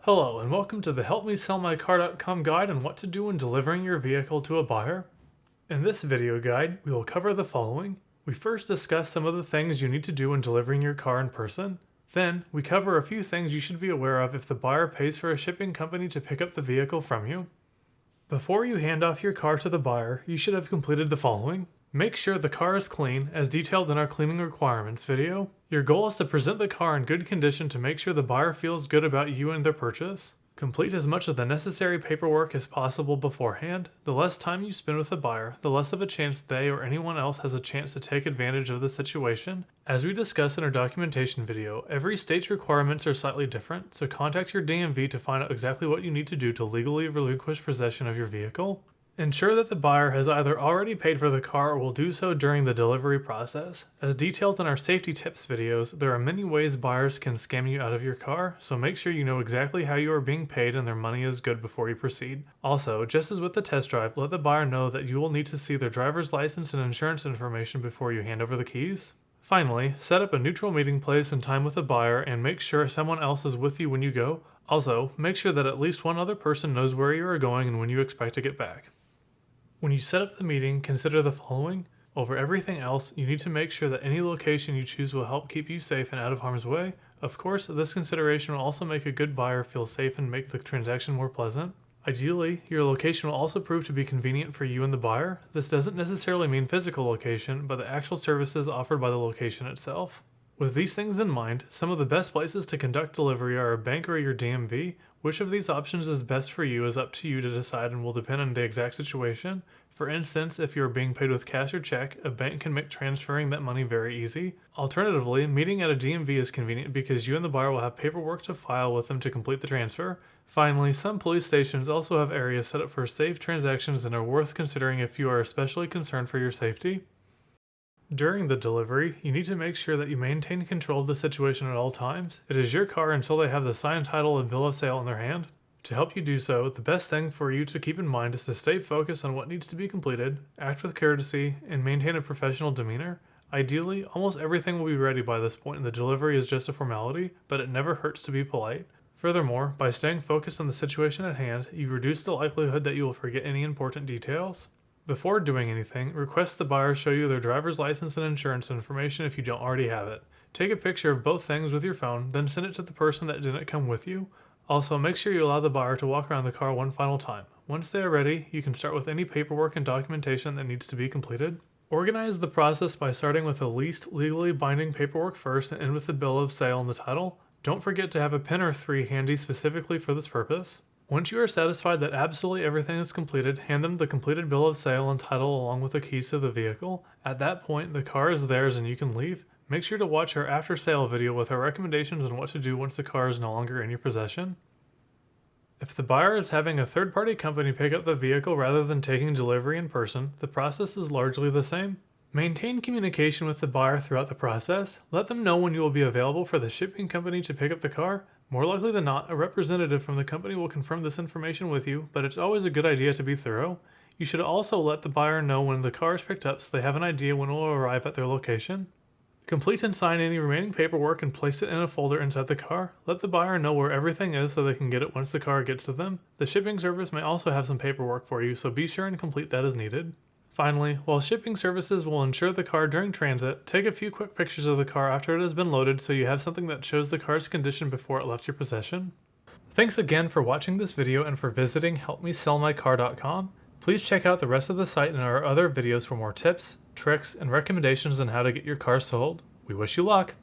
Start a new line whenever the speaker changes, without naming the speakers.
Hello, and welcome to the HelpMeSellMyCar.com guide on what to do when delivering your vehicle to a buyer. In this video guide, we will cover the following. We first discuss some of the things you need to do when delivering your car in person. Then, we cover a few things you should be aware of if the buyer pays for a shipping company to pick up the vehicle from you. Before you hand off your car to the buyer, you should have completed the following. Make sure the car is clean, as detailed in our cleaning requirements video. Your goal is to present the car in good condition to make sure the buyer feels good about you and their purchase. Complete as much of the necessary paperwork as possible beforehand. The less time you spend with the buyer, the less of a chance they or anyone else has a chance to take advantage of the situation. As we discussed in our documentation video, every state's requirements are slightly different, so contact your DMV to find out exactly what you need to do to legally relinquish possession of your vehicle. Ensure that the buyer has either already paid for the car or will do so during the delivery process. As detailed in our safety tips videos, there are many ways buyers can scam you out of your car, so make sure you know exactly how you are being paid and their money is good before you proceed. Also, just as with the test drive, let the buyer know that you will need to see their driver's license and insurance information before you hand over the keys. Finally, set up a neutral meeting place and time with the buyer and make sure someone else is with you when you go. Also, make sure that at least one other person knows where you are going and when you expect to get back. When you set up the meeting, consider the following. Over everything else, you need to make sure that any location you choose will help keep you safe and out of harm's way. Of course, this consideration will also make a good buyer feel safe and make the transaction more pleasant. Ideally, your location will also prove to be convenient for you and the buyer. This doesn't necessarily mean physical location, but the actual services offered by the location itself. With these things in mind, some of the best places to conduct delivery are a bank or your DMV. Which of these options is best for you is up to you to decide and will depend on the exact situation. For instance, if you are being paid with cash or check, a bank can make transferring that money very easy. Alternatively, meeting at a DMV is convenient because you and the buyer will have paperwork to file with them to complete the transfer. Finally, some police stations also have areas set up for safe transactions and are worth considering if you are especially concerned for your safety. During the delivery, you need to make sure that you maintain control of the situation at all times. It is your car until they have the signed title and bill of sale in their hand. To help you do so, the best thing for you to keep in mind is to stay focused on what needs to be completed, act with courtesy, and maintain a professional demeanor. Ideally, almost everything will be ready by this point and the delivery is just a formality, but it never hurts to be polite. Furthermore, by staying focused on the situation at hand, you reduce the likelihood that you will forget any important details. Before doing anything, request the buyer show you their driver's license and insurance information if you don't already have it. Take a picture of both things with your phone, then send it to the person that didn't come with you. Also, make sure you allow the buyer to walk around the car one final time. Once they are ready, you can start with any paperwork and documentation that needs to be completed. Organize the process by starting with the least legally binding paperwork first and end with the bill of sale and the title. Don't forget to have a pen or three handy specifically for this purpose. Once you are satisfied that absolutely everything is completed, hand them the completed bill of sale and title along with the keys to the vehicle. At that point, the car is theirs and you can leave. Make sure to watch our after sale video with our recommendations on what to do once the car is no longer in your possession. If the buyer is having a third-party company pick up the vehicle rather than taking delivery in person, the process is largely the same. Maintain communication with the buyer throughout the process. Let them know when you will be available for the shipping company to pick up the car. More likely than not, a representative from the company will confirm this information with you, but it's always a good idea to be thorough. You should also let the buyer know when the car is picked up so they have an idea when it will arrive at their location. Complete and sign any remaining paperwork and place it in a folder inside the car. Let the buyer know where everything is so they can get it once the car gets to them. The shipping service may also have some paperwork for you, so be sure and complete that as needed. Finally, while shipping services will insure the car during transit, take a few quick pictures of the car after it has been loaded so you have something that shows the car's condition before it left your possession. Thanks again for watching this video and for visiting HelpMeSellMyCar.com. Please check out the rest of the site and our other videos for more tips, tricks, and recommendations on how to get your car sold. We wish you luck!